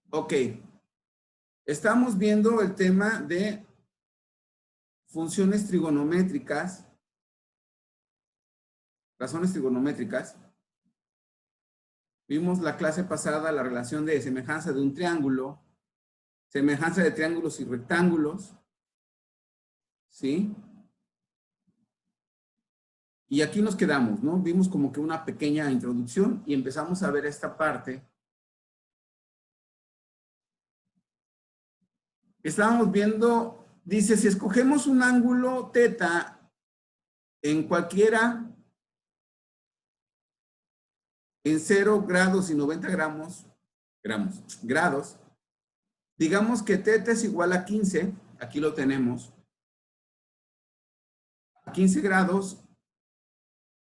Ok. Estamos viendo el tema de funciones trigonométricas, razones trigonométricas. Vimos la clase pasada la relación de semejanza de un triángulo, semejanza de triángulos y rectángulos, ¿sí? Y aquí nos quedamos, ¿no? Vimos como que una pequeña introducción y empezamos a ver esta parte. Estábamos viendo, dice, si escogemos un ángulo teta en cualquiera, en 0 grados y 90 grados, digamos que teta es igual a 15, aquí lo tenemos, a 15 grados,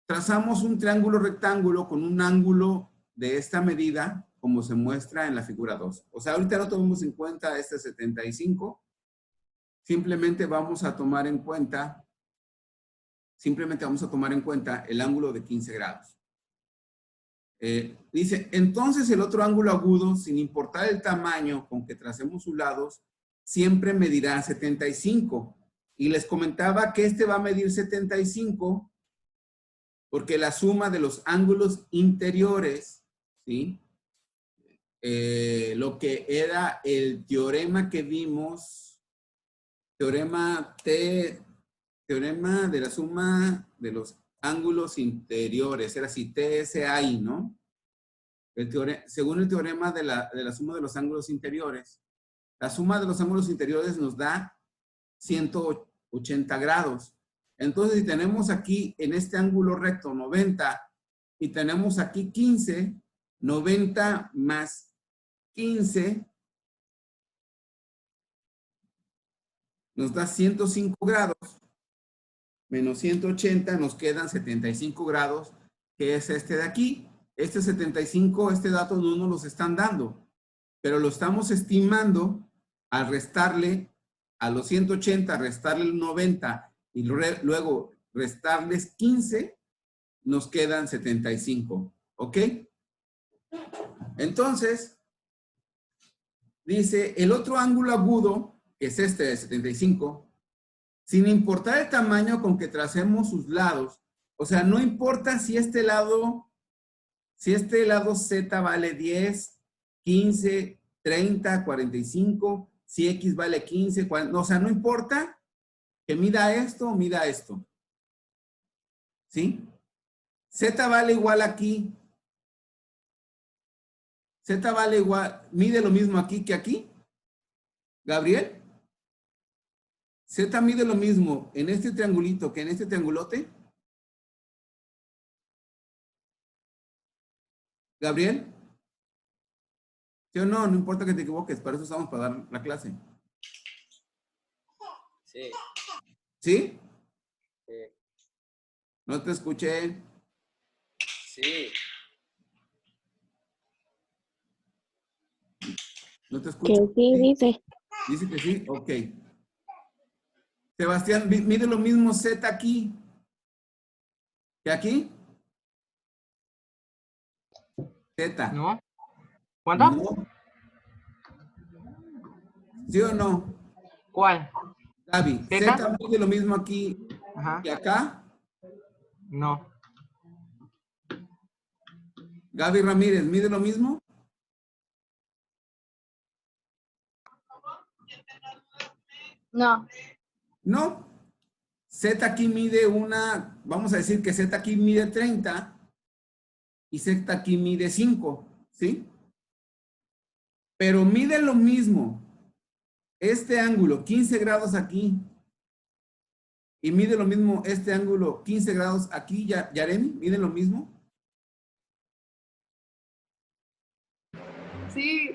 trazamos un triángulo rectángulo con un ángulo de esta medida, como se muestra en la figura 2. O sea, ahorita no tomamos en cuenta este 75, simplemente vamos a tomar en cuenta el ángulo de 15 grados. Dice, entonces el otro ángulo agudo, sin importar el tamaño con que tracemos sus lados, siempre medirá 75. Y les comentaba que este va a medir 75 porque la suma de los ángulos interiores, ¿sí? Lo que era el teorema que vimos, teorema de la suma de los ángulos interiores, era así, TSI, ¿no? Según el teorema de la suma de los ángulos interiores, la suma de los ángulos interiores nos da 180 grados. Entonces, si tenemos aquí en este ángulo recto 90 y tenemos aquí 15, 90 más 15 nos da 105 grados, menos 180 nos quedan 75 grados, que es este de aquí. Este 75, este dato no nos los están dando, pero lo estamos estimando al restarle a los 180, restarle el 90 y luego restarles 15, nos quedan 75, ¿ok? Entonces, dice, el otro ángulo agudo, que es este de 75, sin importar el tamaño con que tracemos sus lados, o sea, no importa si este lado Z vale 10, 15, 30, 45, si X vale 15, 40, o sea, no importa que mida esto o mida esto. ¿Sí? Z vale igual aquí. Z vale igual, mide lo mismo aquí que aquí. Gabriel. Z mide lo mismo en este triangulito que en este triangulote. Gabriel. ¿Sí o no? No importa que te equivoques, para eso estamos para dar la clase. Sí. ¿Sí? Sí. No te escuché. Sí. No te escucho. Que sí, dice. Dice que sí, ok. Sebastián, mide lo mismo Z aquí que aquí. Z. ¿No? ¿Cuánto? No. ¿Sí o no? ¿Cuál? Gaby, ¿Z? Z mide lo mismo aquí Ajá. que acá. No. Gaby Ramírez, ¿mide lo mismo? No. No. Z aquí mide vamos a decir que Z aquí mide 30 y Z aquí mide 5, ¿sí? Pero mide lo mismo este ángulo 15 grados aquí y mide lo mismo este ángulo 15 grados aquí, Yaremi, ¿mide lo mismo? Sí.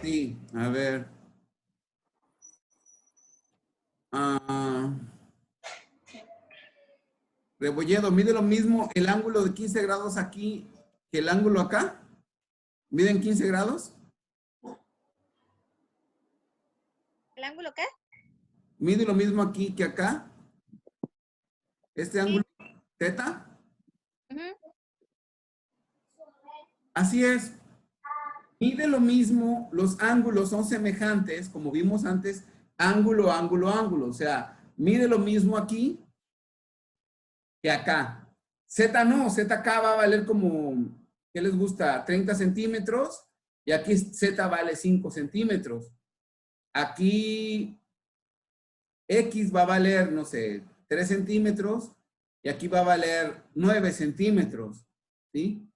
Sí, a ver. Rebolledo, ¿mide lo mismo el ángulo de 15 grados aquí que el ángulo acá? ¿Miden 15 grados? ¿El ángulo qué? ¿Mide lo mismo aquí que acá? ¿Este ángulo θ? Ujú. Así es. Mide lo mismo, los ángulos son semejantes, como vimos antes, ángulo, ángulo, ángulo. O sea, mide lo mismo aquí que acá. Z no, Z acá va a valer como, ¿qué les gusta? 30 centímetros y aquí Z vale 5 centímetros. Aquí X va a valer, no sé, 3 centímetros y aquí va a valer 9 centímetros, ¿sí?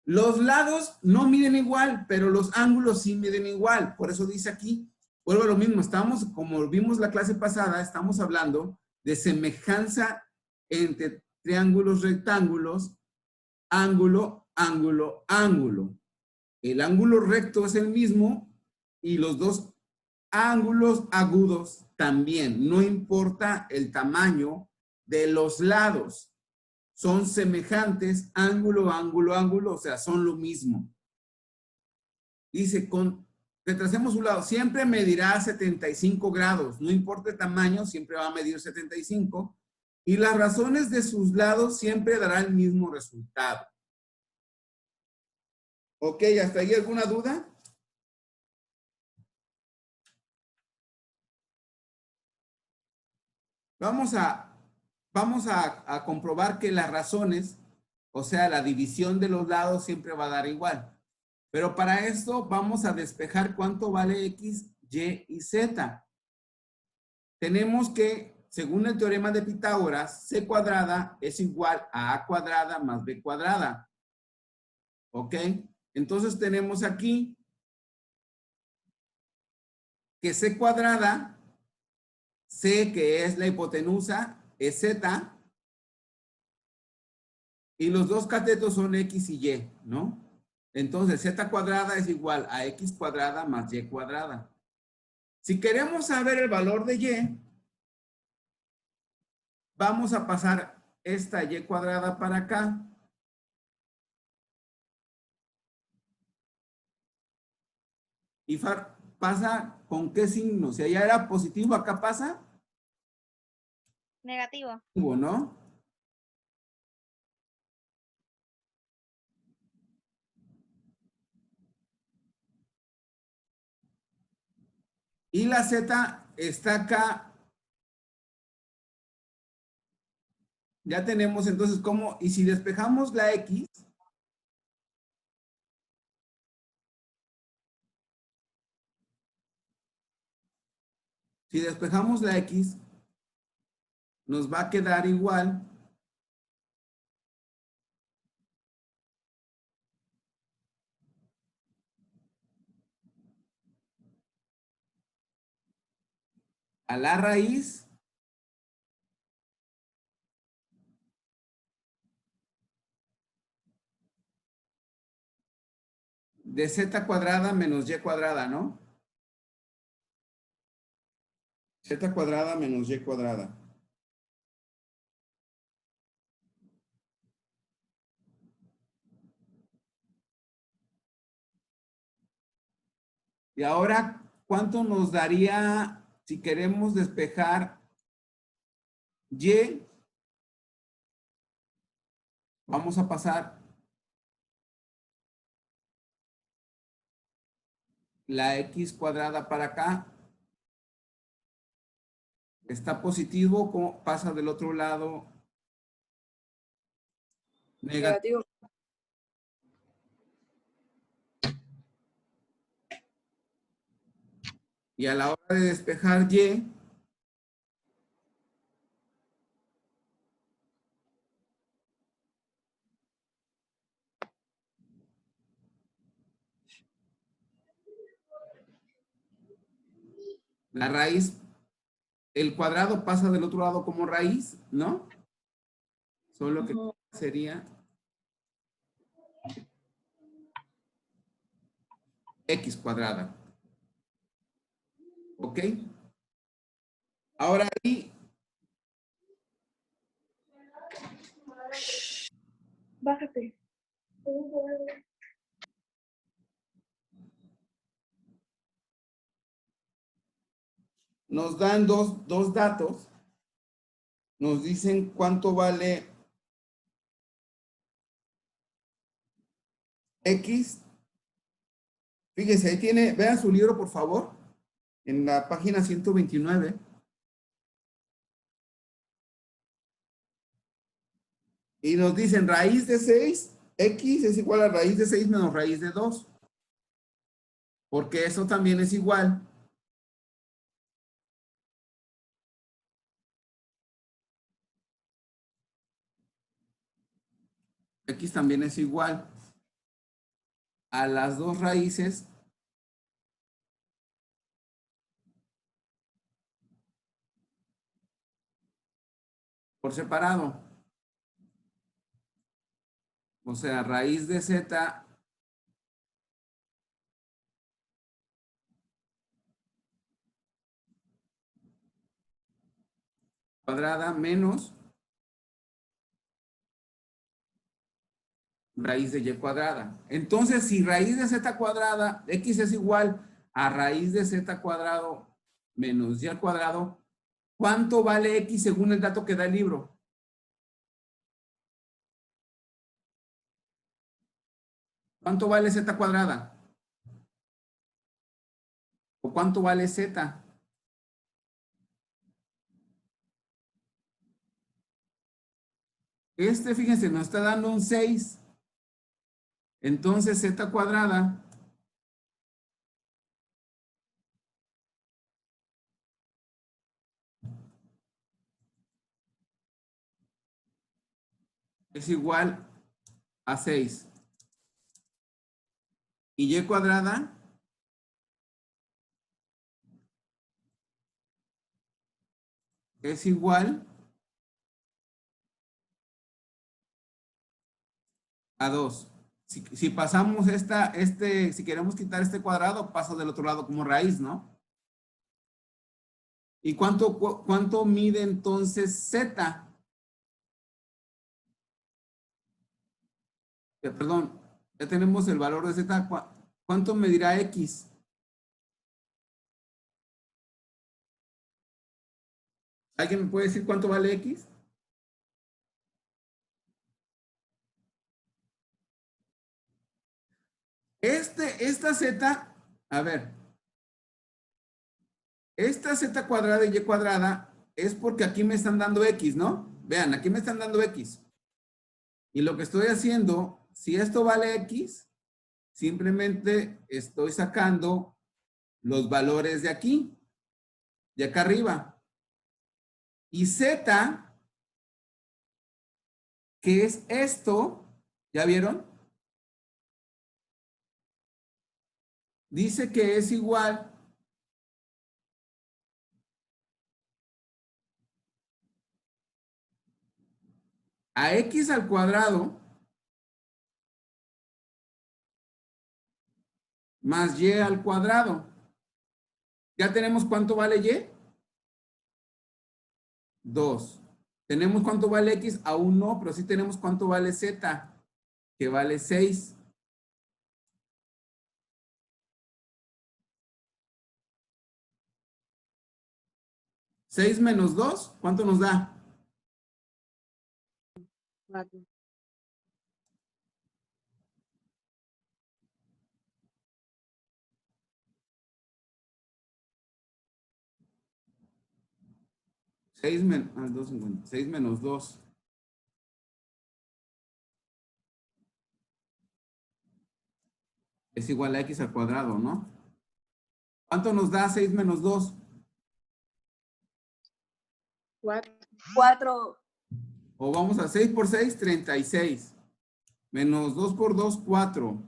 Los lados no miden igual, pero los ángulos sí miden igual. Por eso dice aquí, vuelvo a lo mismo, estamos, como vimos la clase pasada, estamos hablando de semejanza entre triángulos rectángulos, ángulo, ángulo, ángulo. El ángulo recto es el mismo y los dos ángulos agudos también. No importa el tamaño de los lados. Son semejantes, ángulo, ángulo, ángulo, o sea, son lo mismo. Dice, retrasemos un lado, siempre medirá 75 grados, no importa el tamaño, siempre va a medir 75, y las razones de sus lados siempre dará el mismo resultado. Ok, ¿hasta ahí alguna duda? Vamos a comprobar que las razones, o sea, la división de los lados siempre va a dar igual. Pero para esto vamos a despejar cuánto vale X, Y y Z. Tenemos que, según el teorema de Pitágoras, C cuadrada es igual a A cuadrada más B cuadrada. ¿Ok? Entonces tenemos aquí que C cuadrada, C que es la hipotenusa, es Z, y los dos catetos son X y Y, ¿no? Entonces, Z cuadrada es igual a X cuadrada más Y cuadrada. Si queremos saber el valor de Y, vamos a pasar esta Y cuadrada para acá. Y pasa con qué signo. Si allá era positivo, acá pasa Negativo. negativo, ¿no? Y la Z está acá. Ya tenemos entonces cómo, y si despejamos la X, si despejamos la X, nos va a quedar igual a la raíz de Z cuadrada menos Y cuadrada, ¿no? Z cuadrada menos Y cuadrada. Y ahora, ¿cuánto nos daría si queremos despejar Y? Vamos a pasar la X cuadrada para acá. Está positivo, ¿cómo pasa del otro lado? Negativo. Y a la hora de despejar Y, la raíz, el cuadrado pasa del otro lado como raíz, ¿no? Solo que sería X cuadrada. ¿Ok? Ahora ahí Bájate. nos dan dos datos. Nos dicen cuánto vale X Fíjense, ahí tiene, vean su libro, por favor, en la página 129. Y nos dicen raíz de 6, x es igual a raíz de 6 menos raíz de 2. Porque eso también es igual. X también es igual a las dos raíces por separado. O sea, raíz de z cuadrada menos raíz de y cuadrada. Entonces, si raíz de z cuadrada, x es igual a raíz de z cuadrado menos y al cuadrado, ¿cuánto vale x según el dato que da el libro? ¿Cuánto vale z cuadrada? ¿O cuánto vale z? Fíjense, nos está dando un 6. Entonces, z cuadrada es igual a 6. Y y cuadrada es igual a 2. Si pasamos si queremos quitar este cuadrado, pasa del otro lado como raíz, ¿no? ¿Y cuánto mide entonces z? Perdón, ya tenemos el valor de z. ¿Cuánto medirá x? ¿Alguien me puede decir cuánto vale x? Esta z, a ver, esta z cuadrada y y cuadrada es porque aquí me están dando x, ¿no? Vean, aquí me están dando x. Y lo que estoy haciendo, si esto vale x, simplemente estoy sacando los valores de aquí, de acá arriba. Y z, que es esto, ¿ya vieron? Dice que es igual a x al cuadrado más y al cuadrado. ¿Ya tenemos cuánto vale y? 2. ¿Tenemos cuánto vale x? Aún no, pero sí tenemos cuánto vale z, que vale 6. ¿6 menos 2? ¿Cuánto nos da? 4. 6 menos 2. Es igual a x al cuadrado, ¿no? ¿Cuánto nos da 6 menos 2? 4. O vamos a 6 por 6, 36. Menos 2 por 2, 4.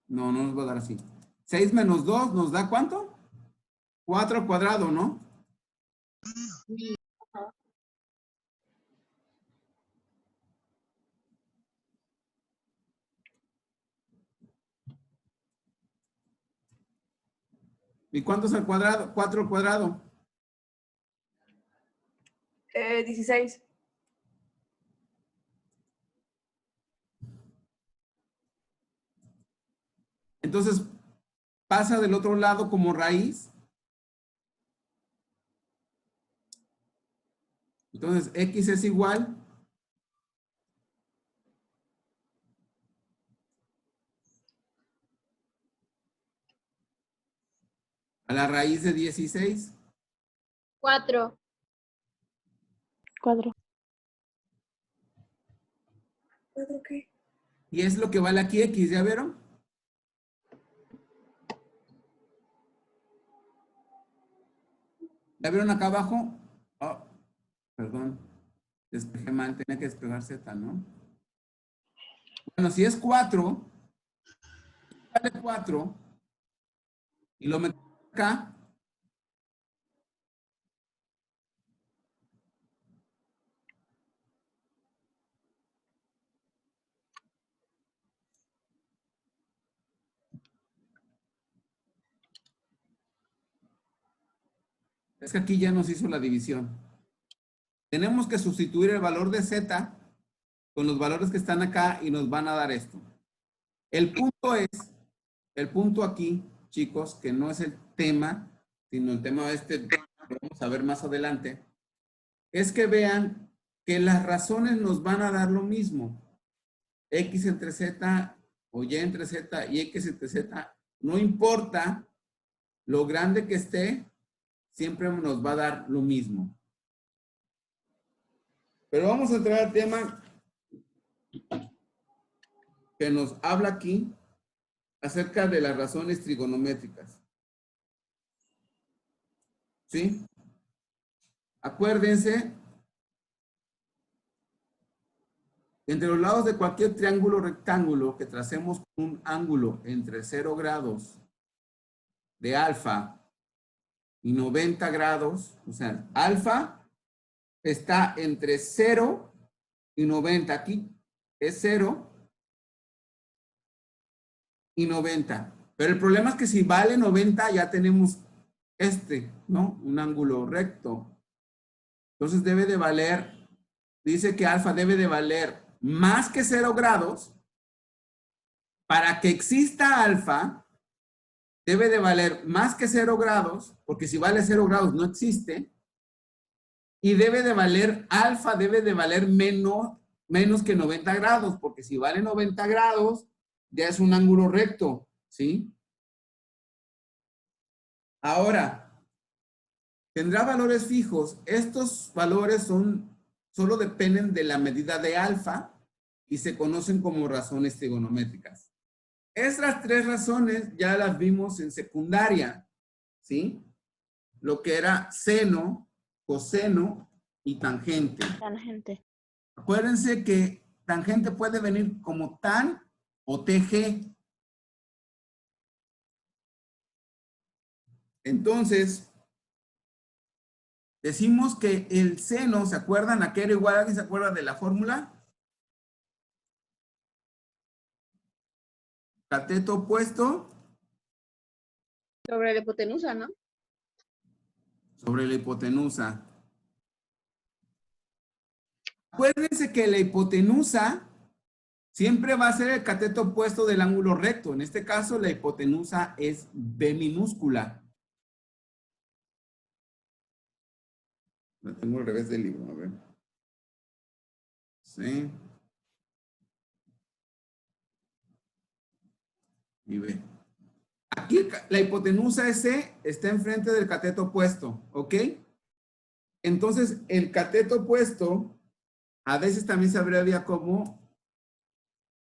No, no nos va a dar así. 6 menos 2 nos da ¿cuánto? 4 al cuadrado, ¿no? ¿Y cuánto es al cuadrado? 4 al cuadrado. 16. Entonces, pasa del otro lado como raíz. Entonces, x es igual A la raíz de 16. 4. 4. ¿4 qué? Y es lo que vale aquí X, ¿ya vieron? ¿Ya vieron acá abajo? Oh, perdón. Despejé mal, tenía que despegar Z, ¿no? Bueno, si es 4, vale 4, y lo meto acá, es que aquí ya nos hizo la división. Tenemos que sustituir el valor de Z con los valores que están acá y nos van a dar esto. El punto aquí, chicos, que no es el tema, sino el tema este que vamos a ver más adelante, es que vean que las razones nos van a dar lo mismo. X entre Z o Y entre Z y X entre Z, no importa lo grande que esté, siempre nos va a dar lo mismo. Pero vamos a entrar al tema que nos habla aquí acerca de las razones trigonométricas. ¿Sí? Acuérdense, entre los lados de cualquier triángulo rectángulo que tracemos un ángulo entre 0 grados de alfa y 90 grados, o sea, alfa está entre 0 y 90. Aquí es 0 y 90. Pero el problema es que si vale 90 ya tenemos ¿no? Un ángulo recto. Entonces debe de valer, dice que alfa debe de valer más que 0 grados. Para que exista alfa, debe de valer más que 0 grados, porque si vale 0 grados no existe. Y debe de valer, alfa debe de valer menos que 90 grados, porque si vale 90 grados, ya es un ángulo recto, ¿sí? Ahora, tendrá valores fijos. Estos valores solo dependen de la medida de alfa y se conocen como razones trigonométricas. Estas tres razones ya las vimos en secundaria, ¿sí? Lo que era seno, coseno y tangente. Tangente. Acuérdense que tangente puede venir como tan o TG. Entonces, decimos que el seno, ¿se acuerdan? ¿A qué era igual? ¿Alguien se acuerda de la fórmula? Cateto opuesto Sobre la hipotenusa, ¿no? sobre la hipotenusa. Acuérdense que la hipotenusa siempre va a ser el cateto opuesto del ángulo recto. En este caso, la hipotenusa es B minúscula. La tengo al revés del libro, a ver. Sí. Y B. Aquí la hipotenusa es C, está enfrente del cateto opuesto, ¿ok? Entonces, el cateto opuesto a veces también se abrevia como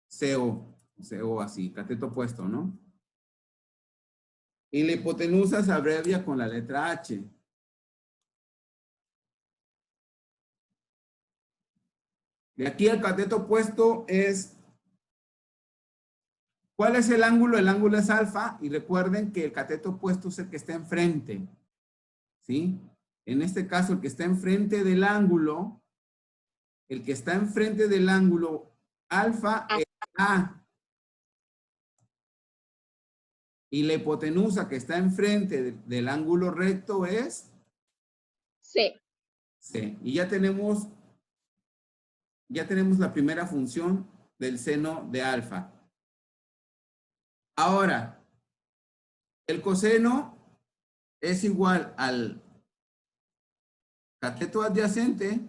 CO así, cateto opuesto, ¿no? Y la hipotenusa se abrevia con la letra H. De aquí al cateto opuesto es, ¿cuál es el ángulo? El ángulo es alfa y recuerden que el cateto opuesto es el que está enfrente, ¿sí? En este caso, el que está enfrente del ángulo, alfa es A. Y la hipotenusa que está enfrente del ángulo recto es Sí. C. Y ya tenemos la primera función del seno de alfa. Ahora, el coseno es igual al cateto adyacente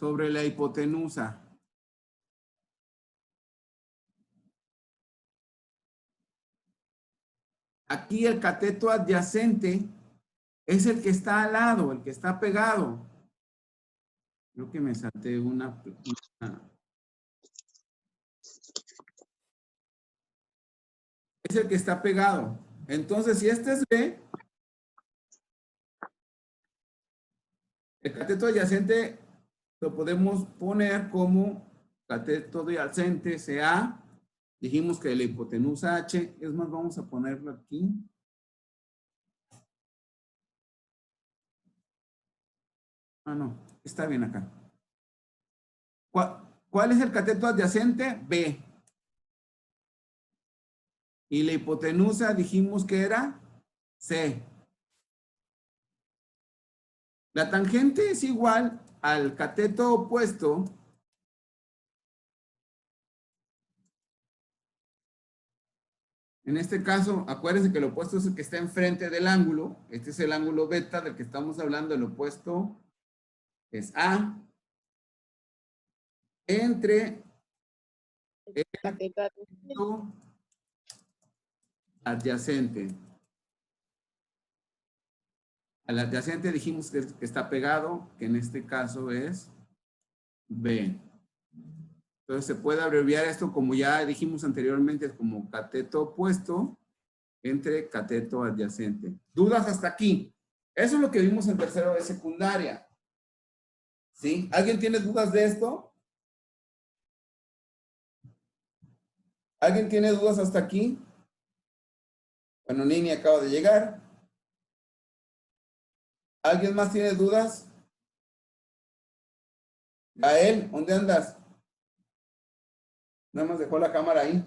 sobre la hipotenusa. Aquí el cateto adyacente es el que está al lado, el que está pegado. Creo que me salté una. Es el que está pegado. Entonces, si este es B, el cateto adyacente lo podemos poner como cateto adyacente CA. Dijimos que la hipotenusa H, es más, vamos a ponerlo aquí. Ah, no, está bien acá. ¿Cuál es el cateto adyacente? B. Y la hipotenusa dijimos que era C. La tangente es igual al cateto opuesto. En este caso, acuérdense que el opuesto es el que está enfrente del ángulo. Este es el ángulo beta del que estamos hablando. El opuesto es A. Entre el Cateto adyacente. cateto adyacente. Al adyacente dijimos que está pegado, que en este caso es B. Entonces se puede abreviar esto como ya dijimos anteriormente, como cateto opuesto entre cateto adyacente. ¿Dudas hasta aquí? Eso es lo que vimos en tercero de secundaria. ¿Sí? ¿Alguien tiene dudas de esto? ¿Alguien tiene dudas hasta aquí? Bueno, Nini acaba de llegar. ¿Alguien más tiene dudas? Gael, ¿dónde andas? Nada más dejó la cámara ahí.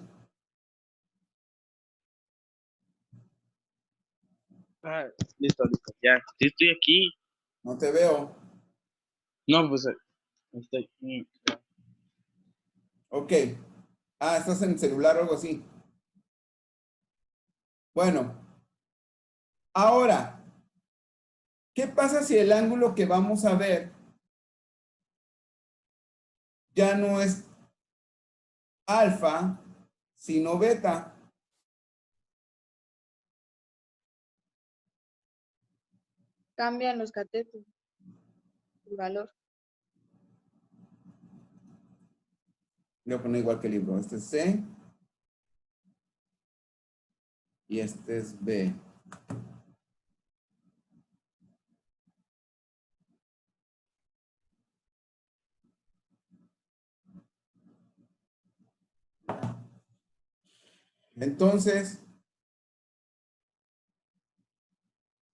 Ah, listo, listo. Ya, sí estoy aquí. No te veo. No, pues estoy. Ok. Ah, estás en el celular o algo así. Bueno. Ahora, ¿qué pasa si el ángulo que vamos a ver ya no es alfa, sino beta? Cambian los catetos. El valor. Voy a poner igual que el libro. Este es C. Y este es B. Entonces,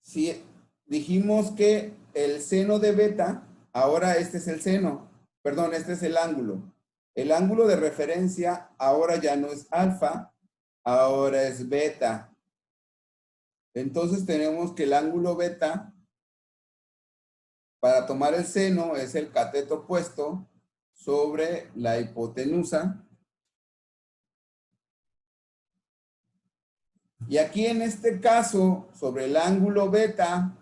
si dijimos que el seno de beta, ahora este es el seno, perdón, este es el ángulo. El ángulo de referencia ahora ya no es alfa, ahora es beta. Entonces tenemos que el ángulo beta, para tomar el seno, es el cateto opuesto sobre la hipotenusa. Y aquí en este caso, sobre el ángulo beta,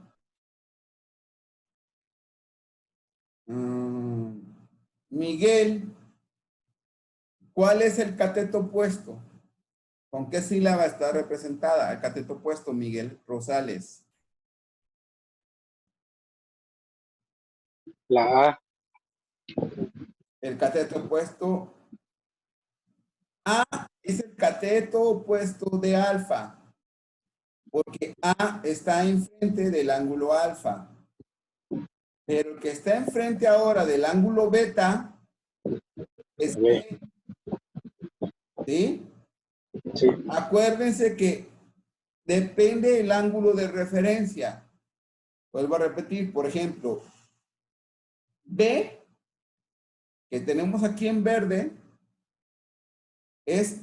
Miguel, ¿cuál es el cateto opuesto? ¿Con qué sílaba está representada el cateto opuesto, Miguel Rosales? La A. El cateto opuesto A es el cateto opuesto de alfa, porque A está enfrente del ángulo alfa. Pero el que está enfrente ahora del ángulo beta es B. ¿Sí? Sí. Acuérdense que depende del ángulo de referencia. Vuelvo a repetir, por ejemplo, B, que tenemos aquí en verde, es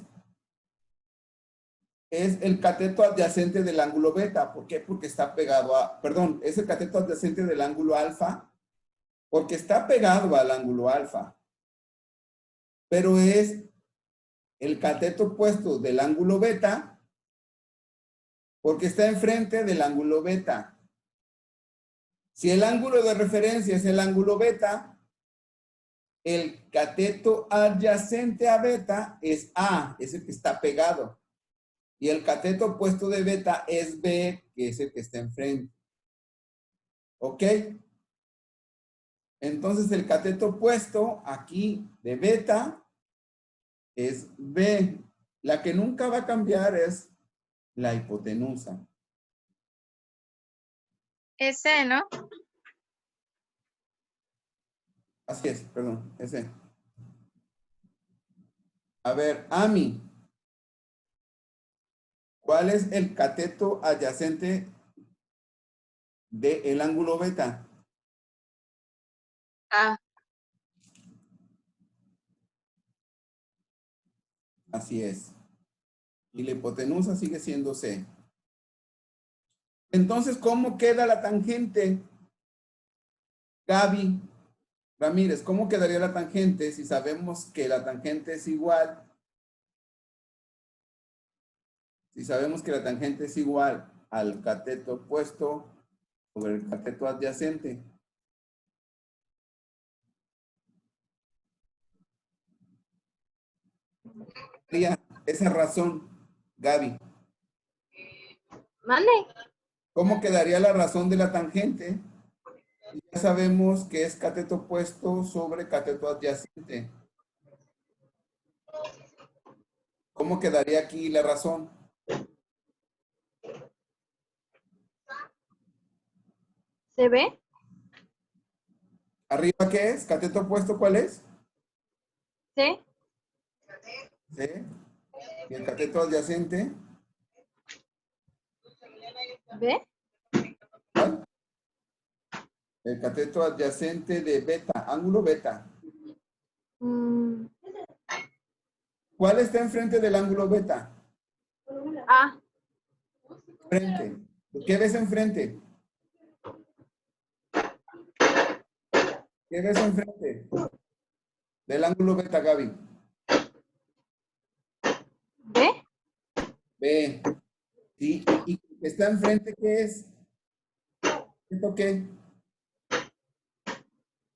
el cateto adyacente del ángulo beta. ¿Por qué? Porque está pegado a, perdón, es el cateto adyacente del ángulo alfa, porque está pegado al ángulo alfa. Pero es el cateto opuesto del ángulo beta, porque está enfrente del ángulo beta. Si el ángulo de referencia es el ángulo beta, El cateto adyacente a beta es A, es el que está pegado. Y el cateto opuesto de beta es B, que es el que está enfrente. ¿Ok? Entonces el cateto opuesto aquí de beta es B. La que nunca va a cambiar es la hipotenusa. Ese, ¿no? Así es, perdón, ese. A ver, Ami, ¿cuál es el cateto adyacente del ángulo beta? A. Así es. Y la hipotenusa sigue siendo C. Entonces, ¿cómo queda la tangente? Gaby Ramírez, ¿cómo quedaría la tangente si sabemos que la tangente es igual? Si sabemos que la tangente es igual al cateto opuesto sobre el cateto adyacente. Esa razón, Gaby. ¿Mande? ¿Cómo quedaría la razón de la tangente? Ya sabemos que es cateto opuesto sobre cateto adyacente. ¿Cómo quedaría aquí la razón? ¿Se ve? ¿Arriba qué es? ¿Cateto opuesto cuál es? ¿Sí? ¿Sí? ¿Y el cateto adyacente? ¿Ve? ¿Cuál? El cateto adyacente de beta, ángulo beta. Mm, ¿Cuál está enfrente del ángulo beta? A. Frente. ¿Qué ves enfrente? ¿Qué ves enfrente del ángulo beta, Gaby? ¿Ve? B. ¿Sí? ¿Y está enfrente qué es? ¿Esto qué?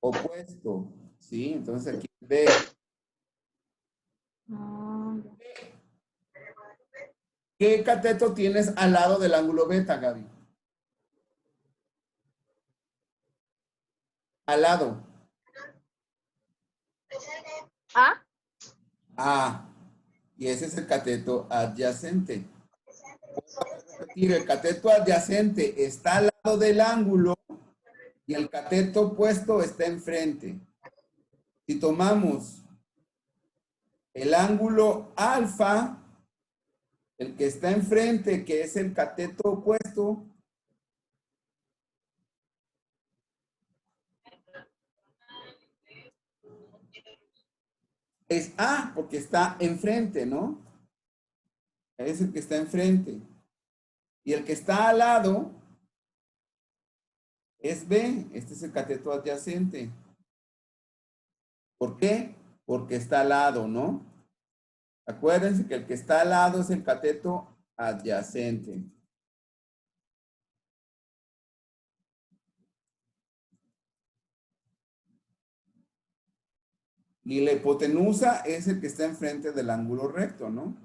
Opuesto. ¿Sí? Entonces aquí B. Ah, ¿Qué cateto tienes al lado del ángulo beta, Gaby? Al lado. A. A. Y ese es el cateto adyacente. Repetir, el cateto adyacente está al lado del ángulo y el cateto opuesto está enfrente. Si tomamos el ángulo alfa, el que está enfrente, que es el cateto opuesto, es A, porque está enfrente, ¿no? Es el que está enfrente. Y el que está al lado es B. Este es el cateto adyacente. ¿Por qué? Porque está al lado, ¿no? Acuérdense que el que está al lado es el cateto adyacente. Y la hipotenusa es el que está enfrente del ángulo recto, ¿no?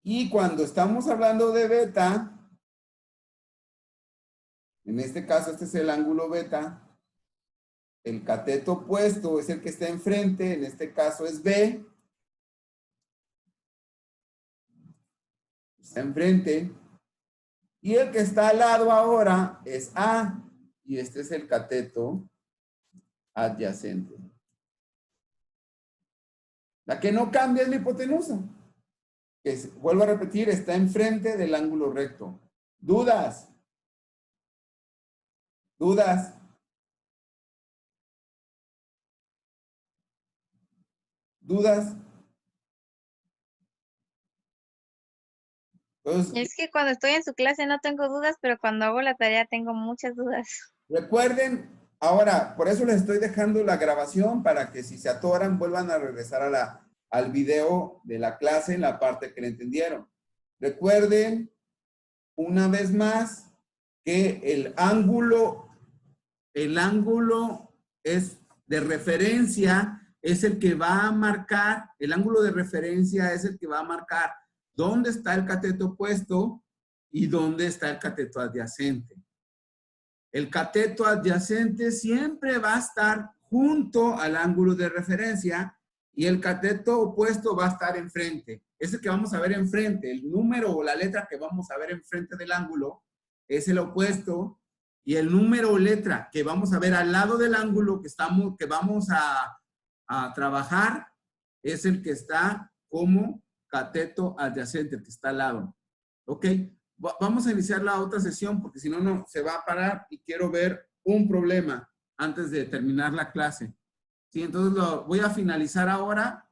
Y cuando estamos hablando de beta, en este caso este es el ángulo beta, el cateto opuesto es el que está enfrente, en este caso es B, está enfrente, y el que está al lado ahora es A, y este es el cateto adyacente. La que no cambia es la hipotenusa, que vuelvo a repetir, está enfrente del ángulo recto. ¿Dudas? ¿Dudas? ¿Dudas? Entonces, Es que cuando estoy en su clase no tengo dudas, pero cuando hago la tarea tengo muchas dudas. recuerden, ahora, por eso les estoy dejando la grabación para que si se atoran vuelvan a regresar al video de la clase en la parte que le entendieron. Recuerden una vez más que el ángulo es de referencia es el que va a marcar, el ángulo de referencia es el que va a marcar dónde está el cateto opuesto y dónde está el cateto adyacente. El cateto adyacente siempre va a estar junto al ángulo de referencia y el cateto opuesto va a estar enfrente. Es el que vamos a ver enfrente. El número o la letra que vamos a ver enfrente del ángulo es el opuesto y el número o letra que vamos a ver al lado del ángulo que vamos a trabajar es el que está como cateto adyacente, el que está al lado. ¿Ok? Vamos a iniciar la otra sesión porque si no, no se va a parar y quiero ver un problema antes de terminar la clase. Sí, entonces lo voy a finalizar ahora.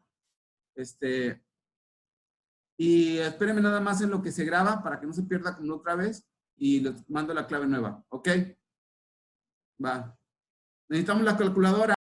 Y espérenme nada más en lo que se graba para que no se pierda como otra vez y les mando la clave nueva. ¿Ok? Va. Necesitamos la calculadora.